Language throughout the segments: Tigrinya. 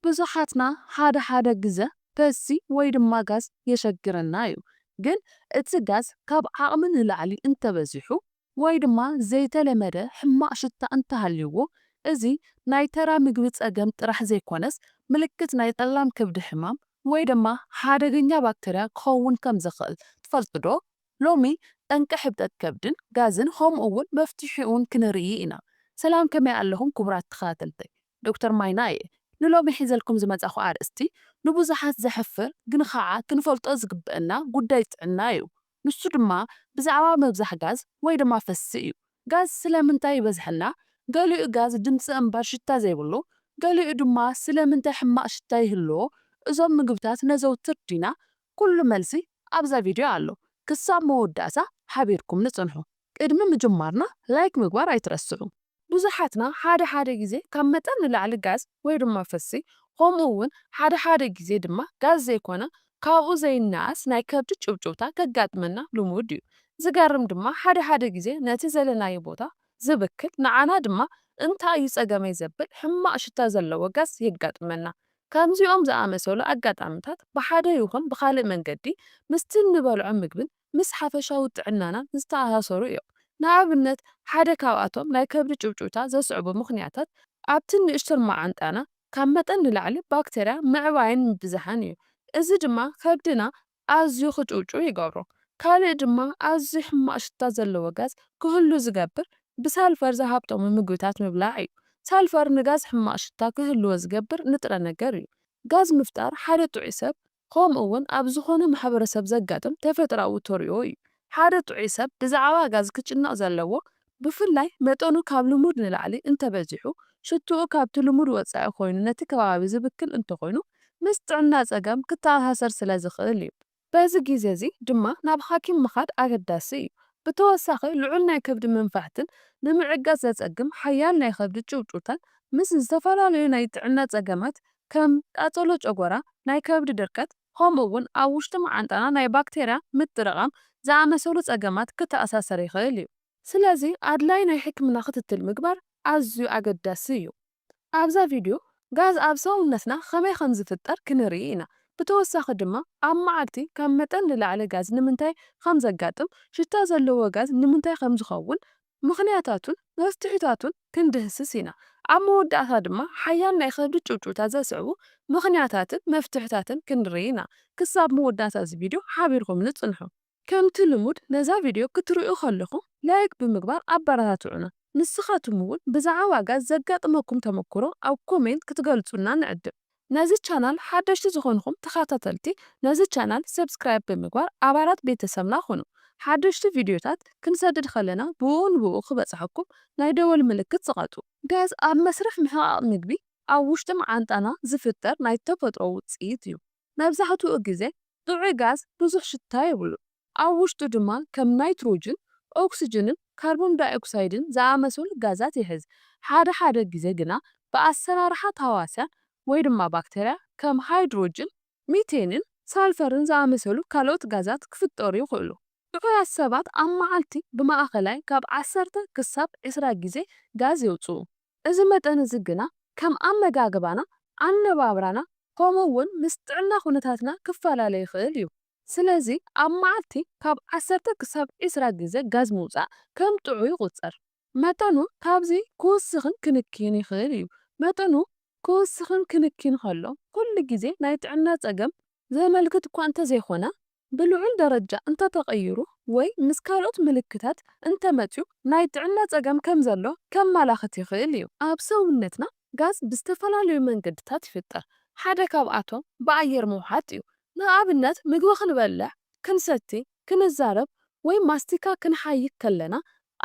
ብዙሓትና ሓደ ግዜ ፐሲ ወይ ድማ ጋዝ የሸግረና እዩ ግን እቲ ጋዝ ካብ ዓቕሚ ንላዕሊ እንተበዚሑ ወይ ድማ ዘይተለመደ ሕማቕ ሽታ እንተሃልይዎ እዚ ናይ ተራ ምግቢ ፀገም ጥራሕ ዘይኮነስ ምልክት ናይ ጠላም ከብዲ ሕማም ወይ ድማ ሓደገኛ ባክተርያ ክኸውን ከም ዝኽእል ትፈልጡ ዶ? ሎሚ ጠንቂ ሕብጠት ከብድን ጋዝን ከምኡ እውን መፍትሒኡን ክንርኢ ኢና። ሰላም ከመይ ኣለኹም ክቡራት ተኸታተልተይ ዶክተር ማይና እየ። ንሎሚ ሒዘልኩም ዝመጻኹ ኣርእስቲ ንብዙሓት ዘሕፍር ግን ከዓ ክንፈልጦ ዝግብአና ጉዳይ ጥዕና እዩ። ንሱ ድማ ብዛዕባ ምብዛሕ ጋዝ ወይ ድማ ፈሲ እዩ። ጋዝ ስለምንታይ ይበዝሐና? ገሊኡ ጋዝ ድምፂ እምበር ሽታ ዘይብሉ፣ ገሊኡ ድማ ስለምንታይ ሕማቕ ሽታ ይህልዎ? እዞም ምግብታት ነዘውትር ዲና? ኩሉ መልሲ ኣብዛ ቪድዮ ኣሎ። ክሳብ መወዳእታ ሓቢርኩም ንጽንሑ። ቅድሚ ምጅማርና ላይክ ምግባር ኣይትረስዑ። ብዙሓትና ሓደ ግዜ ካብ መጠን ንላዕሊ ጋዝ ወይ ድማ ፈሲ ከምኡ እውን ሓደ ግዜ ድማ ጋዝ ዘይኮነ ካብኡ ዘይነኣስ ናይ ከብዲ ጭብጭብታ ከጋጥመና ልሙድ እዩ። ዝገርም ድማ ሓደ ግዜ ነቲ ዘለናዮ ቦታ ዝብክል ንዓና ድማ እንታይ እዩ ፀገመይ ዘብል ሕማቕ ሽታ ዘለዎ ጋዝ የጋጥመና። ከምዚኦም ዝኣመሰሉ ኣጋጣሚታት ብሓደ ይኹን ብካልእ መንገዲ ምስቲ እንበልዖ ምግብን ምስ ሓፈሻዊ ጥዕናና ዝተኣሳሰሩ እዮም። ንኣብነት ሓደ ካብኣቶም ናይ ከብዲ ጭብጭብታ ዘስዕቡ ምኽንያታት ኣብቲ ንእሽተን ማዓንጣና ካብ መጠን ንላዕሊ ባክተርያ ምዕባይን ምብዛሕን እዩ። እዚ ድማ ከብድና ኣዝዩ ክጭውጭው ይገብሮ። ካልእ ድማ ኣዝዩ ሕማቕ ሽታ ዘለዎ ጋዝ ክህሉ ዝገብር ብሳልፈር ዝሃብጦሙ ምግብታት ምብላዕ እዩ። ሳልፈር ንጋዝ ሕማቕ ሽታ ክህልዎ ዝገብር ንጥረ ነገር እዩ። ጋዝ ምፍጣር ሓደ ጥዑይ ሰብ ከምኡ እውን ኣብ ዝኾነ ማሕበረሰብ ዘጋጥም ተፈጥራዊ ተሪኦ እዩ። ሓደ ጥዑይ ሰብ ብዛዕባ ጋዝ ክጭነቕ ዘለዎ ብፍላይ መጠኑ ካብ ልሙድ ንላዕሊ እንተበዚሑ ሽትኡ ካብቲ ልሙድ ወፃኢ ኮይኑ ነቲ ከባቢ ዝብክል እንተኮይኑ ምስ ጥዕና ፀገም ክተኣሳሰር ስለ ዝኽእል እዩ። በዚ ግዜ እዚ ድማ ናብ ሓኪም ምኻድ ኣገዳሲ እዩ። ብተወሳኺ ልዑል ናይ ከብዲ መንፋሕትን ንምዕጋዝ ዘፀግም ሓያል ናይ ከብዲ ጭውጭውታን ምስ ዝተፈላለዩ ናይ ጥዕና ፀገማት ከም ቃፀሎ ጨጎራ፣ ናይ ከብዲ ድርቀት ከምኡ እውን ኣብ ውሽጢ ማዓንጣና ናይ ባክተርያ ምጥርቓም ዝኣመሰሉ ፀገማት ክተኣሳሰር ይኽእል እዩ። ስለዚ ኣድላይ ናይ ሕክምና ክትትል ምግባር ኣዝዩ ኣገዳሲ እዩ። ኣብዛ ቪድዮ ጋዝ ኣብ ሰውነትና ከመይ ከም ዝፍጠር ክንርኢ ኢና። ብተወሳኺ ድማ ኣብ መዓልቲ ካብ መጠን ንላዕሊ ጋዝ ንምንታይ ከም ዘጋጥም፣ ሽታ ዘለዎ ጋዝ ንምንታይ ከም ዝኸውን ምኽንያታቱን መፍትሒታቱን ክንድህስስ ኢና። ኣብ መወዳእታ ድማ ሓያል ናይ ከብዲ ጭውጭውታ ዘስዕቡ ምኽንያታትን መፍትሒታትን ክንርኢ ኢና። ክሳብ መወዳእታ እዚ ቪድዮ ሓቢርኩም ንጽንሑ። ከምቲ ልሙድ ነዛ ቪድዮ ክትርእዩ ከለኹም ላይክ ብምግባር ኣበረታትዑና። ንስኻትኩም እውን ብዛዕባ ጋዝ ዘጋጥመኩም ተመክሮ ኣብ ኮሜንት ክትገልጹና ንዕድም። ነዚ ቻናል ሓደሽቲ ዝኾንኩም ተኸታተልቲ ነዚ ቻናል ሰብስክራይብ ብምግባር ኣባላት ቤተሰብና ሁኑ። ሓደሽቲ ቪድዮታት ክንሰድድ ከለና ብኡ ክበጽሐኩም ናይ ደወል ምልክት ዝቐጡ። ጋዝ ኣብ መስርሕ ምሕቃቕ ምግቢ ኣብ ውሽጢ ማዓንጣና ዝፍጠር ናይ ተፈጥሮ ውፅኢት እዩ። መብዛሕትኡ ግዜ ጥዑይ ጋዝ ብዙሕ ሽታ የብሉ። ኣብ ውሽጡ ድማ ከም ናይትሮጅን፣ ኦክሲጅንን ካርቦን ዳይኦክሳይድን ዝኣመሰሉ ጋዛት ይሕዝ። ሓደ ግዜ ግና ብኣሰራርሓ ተሃዋስያን ወይ ድማ ባክተርያ ከም ሃይድሮጅን፣ ሚቴንን ሳልፈርን ዝኣመሰሉ ካልኦት ጋዛት ክፍጠሩ ይኽእሉ። ጥዑያት ሰባት ኣብ መዓልቲ ብማእኸላይ ካብ 10 ክሳብ 20 ግዜ ጋዝ የውፅኡ። እዚ መጠን እዚ ግና ከም ኣመጋግባና፣ ኣነባብራና ከምኡ እውን ምስ ጥዕና ኩነታትና ክፈላለ ይኽእል እዩ። ስለዚ ኣብ መዓልቲ ካብ 10 ክሳብ 20 ግዜ ጋዝ ምውፃእ ከም ጥዑይ ይቑፀር። መጠኑ ካብዚ ክውስኽን ክንክን ይኽእል እዩ። መጠኑ ክውስኽን ክንክን ከሎ ኩሉ ግዜ ናይ ጥዕና ፀገም ዘመልክት እኳ እንተዘይኮነ ብልዑል ደረጃ እንተተቐይሩ ወይ ምስ ካልኦት ምልክታት እንተመፅዩ ናይ ጥዕና ፀገም ከም ዘሎ ከመላኽት ይኽእል እዩ። ኣብ ሰውነትና ጋዝ ብዝተፈላለዩ መንገድታት ይፍጠር። ሓደ ካብኣቶም ብኣየር ምውሓጥ እዩ። ንኣብነት ምግቢ ክንበልዕ፣ ክንሰቲ፣ ክንዛረብ ወይ ማስቲካ ክንሓይክ ከለና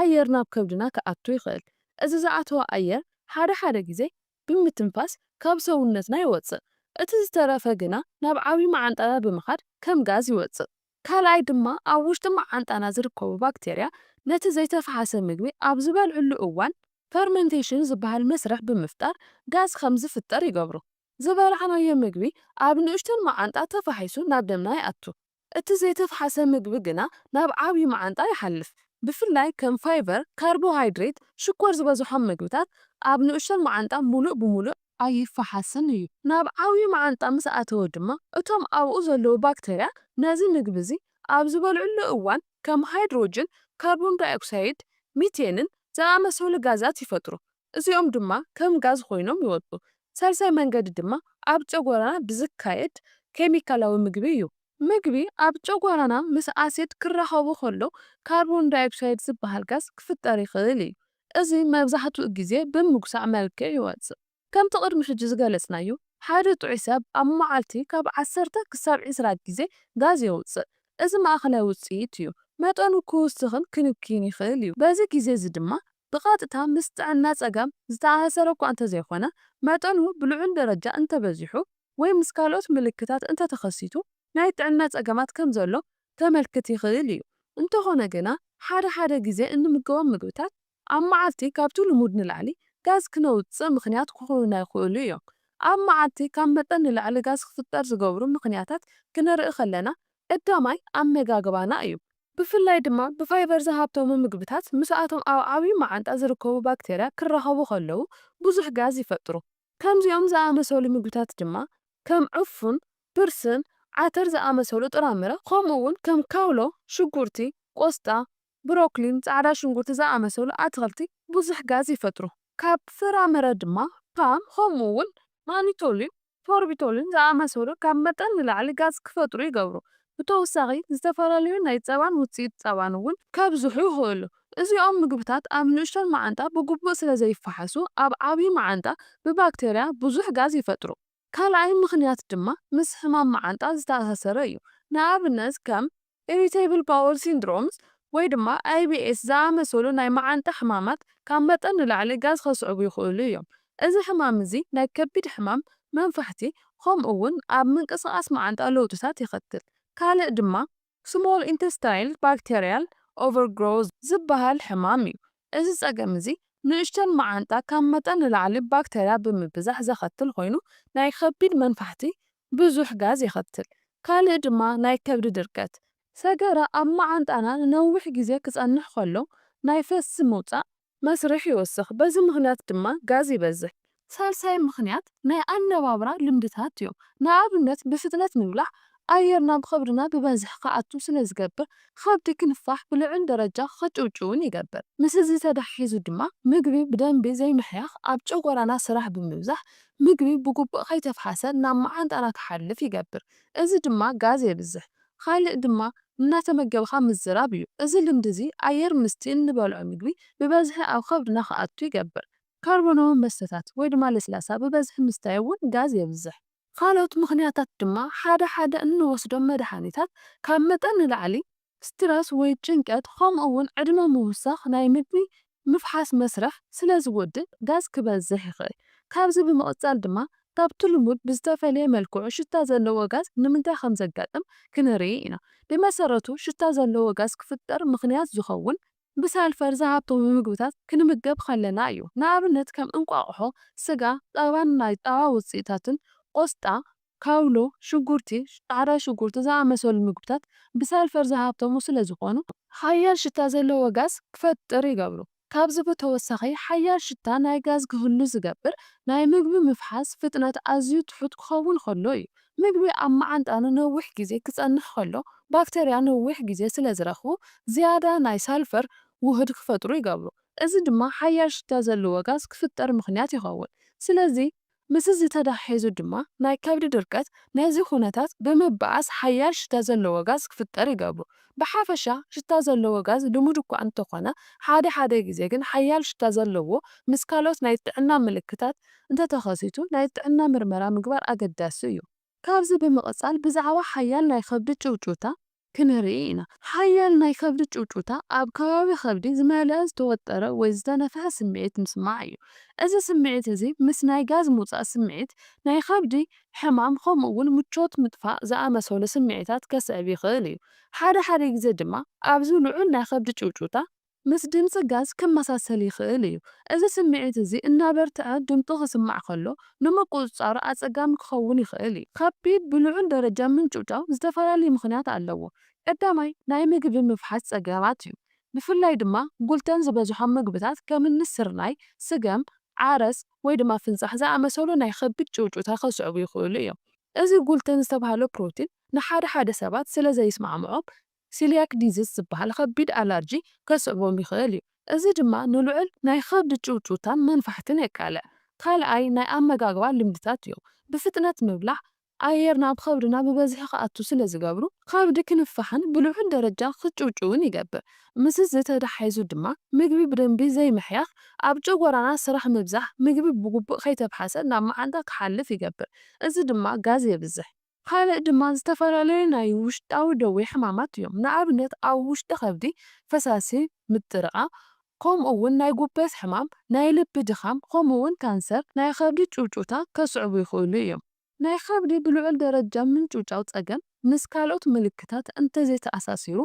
ኣየር ናብ ከብድና ክኣቱ ይኽእል። እዚ ዝኣተወ ኣየር ሓደ ግዜ ብምትንፋስ ካብ ሰውነትና ይወፅእ። እቲ ዝተረፈ ግና ናብ ዓብዪ ማዓንጣና ብምኻድ ከም ጋዝ ይወፅእ። ካልኣይ ድማ ኣብ ውሽጢ ማዓንጣና ዝርከቡ ባክተርያ ነቲ ዘይተፈሓሰ ምግቢ ኣብ ዝበልዕሉ እዋን ፈርመንቴሽን ዝበሃል መስርሕ ብምፍጣር ጋዝ ከም ዝፍጠር ይገብሩ። ዝበልዕናዮ ምግቢ ኣብ ንእሽተን ማዓንጣ ተፋሒሱ ናብ ደምና ይኣቱ። እቲ ዘይተፈሓሰ ምግቢ ግና ናብ ዓብዪ ማዓንጣ ይሓልፍ። ብፍላይ ከም ፋይበር፣ ካርቦሃይድሬት፣ ሽኮር ዝበዝሖም ምግብታት ኣብ ንእሽተን ማዓንጣ ሙሉእ ብሙሉእ ኣይፈሓስን እዩ። ናብ ዓብዪ መዓንጣ ምስ ኣተወ ድማ እቶም ኣብኡ ዘለዉ ባክተርያ ነዚ ምግቢ እዚ ኣብ ዝበልዕሉ እዋን ከም ሃይድሮጅን፣ ካርቦን ዳይኦክሳይድ፣ ሚቴንን ዝኣመሰሉ ጋዛት ይፈጥሩ። እዚኦም ድማ ከም ጋዝ ኮይኖም ይወፁ። ሳልሳይ መንገዲ ድማ ኣብ ጨጎራና ብዝካየድ ኬሚካላዊ ምግቢ እዩ። ምግቢ ኣብ ጨጎራና ምስ ኣሲድ ክራኸቡ ከሎ ካርቦን ዳይኦክሳይድ ዝበሃል ጋዝ ክፍጠር ይኽእል እዩ። እዚ መብዛሕትኡ ግዜ ብምጉሳዕ መልክዕ ይወፅእ። ከምቲ ቅድሚ ሕጂ ዝገለጽናዮ ሓደ ጥዑይ ሰብ ኣብ መዓልቲ ካብ 10 ክሳብ 20 ግዜ ጋዝ የውፅእ። እዚ ማእኸላይ ውፅኢት እዩ። መጠኑ ክውስኽን ክንክን ይኽእል እዩ። በዚ ግዜ እዚ ድማ ብቐጥታ ምስ ጥዕና ፀገም ዝተኣሳሰረ እኳ እንተዘይኮነ መጠኑ ብልዑል ደረጃ እንተበዚሑ ወይ ምስ ካልኦት ምልክታት እንተተኸሲቱ ናይ ጥዕና ፀገማት ከም ዘሎ ተመልክት ይኽእል እዩ። እንተኾነ ግና ሓደ ግዜ እንምገቦም ምግብታት ኣብ መዓልቲ ካብቲ ልሙድ ንላዕሊ ጋዝ ክነውፅእ ምኽንያት ክኾኑና ይኽእሉ እዮም። ኣብ መዓልቲ ካብ መጠን ንላዕሊ ጋዝ ክፍጠር ዝገብሩ ምኽንያታት ክንርኢ ከለና ቀዳማይ ኣመጋግባና እዩ። ብፍላይ ድማ ብፋይበር ዝሃብቶሙ ምግብታት ምስኣቶም ኣብ ዓብዪ መዓንጣ ዝርከቡ ባክቴርያ ክራኸቡ ከለዉ ብዙሕ ጋዝ ይፈጥሩ። ከምዚኦም ዝኣመሰሉ ምግብታት ድማ ከም ዕፉን፣ ብርስን፣ ዓተር ዝኣመሰሉ ጥራምረ ከምኡውን ከም ካውሎ፣ ሽጉርቲ፣ ቆስጣ፣ ብሮኮሊን፣ ጻዕዳ ሽጉርቲ ዝኣመሰሉ ኣትክልቲ ብዙሕ ጋዝ ይፈጥሩ። ካብ ፍራምረ ድማ ፓም ከምኡውን ማኒቶሊን፣ ፎርቢቶሊን ዝኣመሰሉ ካብ መጠን ንላዕሊ ጋዝ ክፈጥሩ ይገብሩ። ብተወሳኺ ዝተፈላለዩ ናይ ፀባን ውፅኢት ፀባን እውን ከብዝሑ ይኽእሉ። እዚኦም ምግብታት ኣብ ንእሽቶን መዓንጣ ብግቡእ ስለ ዘይፈሓሱ ኣብ ዓብዪ መዓንጣ ብባክቴርያ ብዙሕ ጋዝ ይፈጥሩ። ካልኣይ ምኽንያት ድማ ምስ ሕማም መዓንጣ ዝተኣሳሰረ እዩ። ንኣብነት ከም ኢሪቴብል ባወል ሲንድሮምስ ወይ ድማ IBS ዝኣመሰሉ ናይ መዓንጣ ሕማማት ካብ መጠን ንላዕሊ ጋዝ ከስዕቡ ይኽእሉ እዮም። እዚ ሕማም እዚ ናይ ከቢድ ሕማም መንፋሕቲ ከምኡውን ኣብ ምንቅስቓስ መዓንጣ ለውጥታት ይኸትል። ካልእ ድማ ስሞል ኢንተስታይል ባክቴሪያል ኦቨርግሮዝ ዝበሃል ሕማም እዩ። እዚ ፀገም እዚ ንእሽቶን መዓንጣ ካብ መጠን ንላዕሊ ባክቴርያ ብምብዛሕ ዘኸትል ኮይኑ ናይ ከቢድ መንፋሕቲ ብዙሕ ጋዝ ይኸትል። ካልእ ድማ ናይ ከብዲ ድርቀት ሰገራ ኣብ መዓንጣና ንነዊሕ ግዜ ክጸንሕ ከሎ ናይ ፈሲ ምውፃእ መስርሕ ይወስኽ። በዚ ምኽንያት ድማ ጋዝ ይበዝሕ። ሳልሳይ ምኽንያት ናይ ኣነባብራ ልምድታት እዮም። ንኣብነት ብፍጥነት ምብላዕ ኣየር ናብ ከብድና ብበዝሒ ክኣቱ ስለ ዝገብር ከብዲ ክንፋሕ ብልዑል ደረጃ ክጭውጭውን ይገብር። ምስ እዚ ተዳሒዙ ድማ ምግቢ ብደንቢ ዘይምሕያኽ ኣብ ጨጎራና ስራሕ ብምብዛሕ ምግቢ ብግቡእ ከይተፈሓሰ ናብ መዓንጣና ክሓልፍ ይገብር። እዚ ድማ ጋዝ የብዝሕ። ካልእ ድማ እናተመገብካ ምዝራብ እዩ። እዚ ልምዲ እዚ ኣየር ምስቲ እንበልዖ ምግቢ ብበዝሒ ኣብ ከብድና ክኣቱ ይገብር። ካርቦናዊ መስተታት ወይ ድማ ለስላሳ ብበዝሒ ምስታይ እውን ጋዝ የብዝሕ። ካልኦት ምኽንያታት ድማ ሓደ እንወስዶም መድሓኒታት ካብ መጠን ንላዕሊ ስትረስ ወይ ጭንቀት ከምኡውን ዕድመ ምውሳኽ ናይ ምግቢ ምፍሓስ መስርሕ ስለ ዝወድእ ጋዝ ክበዝሕ ይኽእል። ካብዚ ብምቕፃል ድማ ካብቲ ልሙድ ብዝተፈለየ መልክዑ ሽታ ዘለዎ ጋዝ ንምንታይ ከም ዘጋጥም ክንርኢ ኢና። ብመሰረቱ ሽታ ዘለዎ ጋዝ ክፍጠር ምኽንያት ዝኸውን ብሳልፈር ዝሃብቶሙ ምግብታት ክንምገብ ከለና እዩ። ንኣብነት ከም እንቋቑሖ፣ ስጋ፣ ፀባን ናይ ፀባ ውፅኢታትን፣ ቆስጣ፣ ካውሎ፣ ሽጉርቲ፣ ጻዕዳ ሽጉርቲ ዝኣመሰሉ ምግብታት ብሳልፈር ዝሃብቶሙ ስለ ዝኾኑ ሓያል ሽታ ዘለዎ ጋዝ ክፈጥር ይገብሩ። ካብዚ ብተወሳኺ ሓያል ሽታ ናይ ጋዝ ክህሉ ዝገብር ናይ ምግቢ ምፍሓስ ፍጥነት ኣዝዩ ትሑት ክኸውን ከሎ እዩ። ምግቢ ኣብ መዓንጣና ነዊሕ ግዜ ክጸንሕ ከሎ ባክቴርያ ነዊሕ ግዜ ስለ ዝረኽቡ ዝያዳ ናይ ሳልፈር ውህድ ክፈጥሩ ይገብሩ። እዚ ድማ ሓያል ሽታ ዘለዎ ጋዝ ክፍጠር ምኽንያት ይኸውን። ስለዚ ምስ እዚ ተዳሒዙ ድማ ናይ ከብዲ ድርቀት ነዚ ኩነታት ብምብኣስ ሓያል ሽታ ዘለዎ ጋዝ ክፍጠር ይገብሩ። ብሓፈሻ ሽታ ዘለዎ ጋዝ ልሙድ እኳ እንተኾነ ሓደ ግዜ ግን ሓያል ሽታ ዘለዎ ምስ ካልኦት ናይ ጥዕና ምልክታት እንተተኸሲቱ ናይ ጥዕና ምርመራ ምግባር ኣገዳሲ እዩ። ካብዚ ብምቕፃል ብዛዕባ ሓያል ናይ ከብዲ ጭውጭውታ ክንርኢ ኢና። ሓያል ናይ ከብዲ ጭውጭውታ ኣብ ከባቢ ከብዲ ዝመልአ ዝተወጠረ ወይ ዝተነፍሐ ስምዒት ምስማዕ እዩ። እዚ ስምዒት እዚ ምስ ናይ ጋዝ ምውፃእ ስምዒት ናይ ከብዲ ሕማም ከምኡውን ምቾት ምጥፋእ ዝኣመሰሉ ስምዒታት ከስዕብ ይኽእል እዩ። ሓደ ግዜ ድማ ኣብዚ ልዑል ናይ ከብዲ ጭውጭውታ ምስ ድምፂ ጋዝ ክመሳሰል ይኽእል እዩ። እዚ ስምዒት እዚ እናበርትዐ ድምፁ ክስማዕ ከሎ ንምቁፅፃሩ ኣፀጋሚ ክኸውን ይኽእል እዩ። ከቢድ ብልዑል ደረጃ ምንጭውጫው ዝተፈላለዩ ምኽንያት ኣለዎ። ቀዳማይ ናይ ምግቢ ምፍሓስ ፀገማት እዩ። ብፍላይ ድማ ጉልተን ዝበዝሖም ምግብታት ከምኒ ስርናይ፣ ስገም፣ ዓረስ ወይ ድማ ፍንጻሕ ዝኣመሰሉ ናይ ከቢድ ጭውጭውታ ከስዕቡ ይኽእሉ እዮም። እዚ ጉልተን ዝተባህለ ፕሮቲን ንሓደ ሓደ ሰባት ስለ ዘይስማዕምዖም ሲሊያክ ዲዚዝ ዝበሃል ከቢድ ኣለርጂ ከስዕቦም ይኽእል እዩ። እዚ ድማ ንልዑል ናይ ከብዲ ጭውጭውታን መንፋሕትን የቃልዕ። ካልኣይ ናይ ኣመጋግባ ልምድታት እዮም። ብፍጥነት ምብላዕ ኣየር ናብ ከብድና ብበዝሒ ክኣቱ ስለ ዝገብሩ ከብዲ ክንፋሕን ብልዑል ደረጃ ክጭውጭውን ይገብር። ምስ ዝተዳሓይዙ ድማ ምግቢ ብደንቢ ዘይምሕያኽ ኣብ ጨጎራና ስራሕ ምብዛሕ ምግቢ ብግቡእ ከይተባሓሰ ናብ መዓንጣ ክሓልፍ ይገብር። እዚ ድማ ጋዝ የብዝሕ። ካልእ ድማ ዝተፈላለዩ ናይ ውሽጣዊ ደዌ ሕማማት እዮም። ንኣብነት ኣብ ውሽጢ ከብዲ ፈሳሲ ምጥርቃም ከምኡውን ናይ ጉበት ሕማም፣ ናይ ልቢ ድኻም ከምኡውን ካንሰር ናይ ከብዲ ጭውጭውታ ከስዕቡ ይኽእሉ እዮም። ናይ ከብዲ ብልዑል ደረጃ ምንጭውጫው ፀገም ምስ ካልኦት ምልክታት እንተዘይተኣሳሲሩ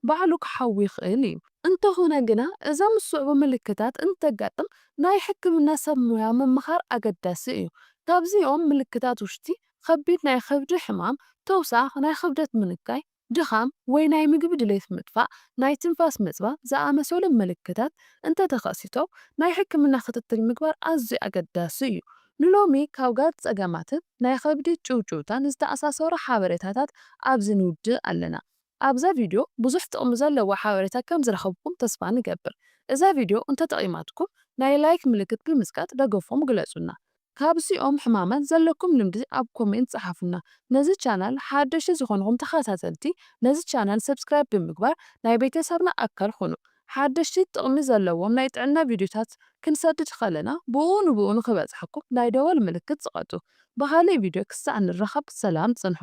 ባዕሉ ክሓዊ ይኽእል እዩ። እንተኾነ ግና እዞም ዝስዕቡ ምልክታት እንተጋጥም ናይ ሕክምና ሰብ ሞያ ምምኻር ኣገዳሲ እዩ። ካብዚኦም ምልክታት ውሽጢ ከቢድ ናይ ከብዲ ሕማም፣ ተውሳኽ ናይ ክብደት ምንካይ፣ ድኻም ወይ ናይ ምግቢ ድሌት ምጥፋእ፣ ናይ ትንፋስ ምፅባብ ዝኣመሰሉ ምልክታት እንተተኸሲቶም ናይ ሕክምና ክትትል ምግባር ኣዝዩ ኣገዳሲ እዩ። ንሎሚ ካብ ጋዝ ፀገማትን ናይ ከብዲ ጭውጭውታን ዝተኣሳሰሩ ሓበሬታታት ኣብዚ ንውድእ ኣለና። ኣብዛ ቪድዮ ብዙሕ ጥቕሚ ዘለዎ ሓበሬታ ከም ዝረኸብኩም ተስፋ ንገብር። እዛ ቪድዮ እንተጠቒማትኩም ናይ ላይክ ምልክት ብምስቃጥ ደገፎም ግለጹና። ካብዚኦም ሕማማት ዘለኩም ልምዲ ኣብ ኮሜንት ጸሓፉና። ነዚ ቻናል ሓደሽቲ ዝኾንኩም ተኸታተልቲ ነዚ ቻናል ሰብስክራይብ ብምግባር ናይ ቤተሰብና ኣካል ሁኑ። ሓደሽቲ ጥቕሚ ዘለዎም ናይ ጥዕና ቪድዮታት ክንሰድድ ከለና ብኡን ክበጽሐኩም ናይ ደወል ምልክት ጽቐጡ። ብኻልእ ቪድዮ ክሳዕ ንራኸብ ሰላም ጽንሖ።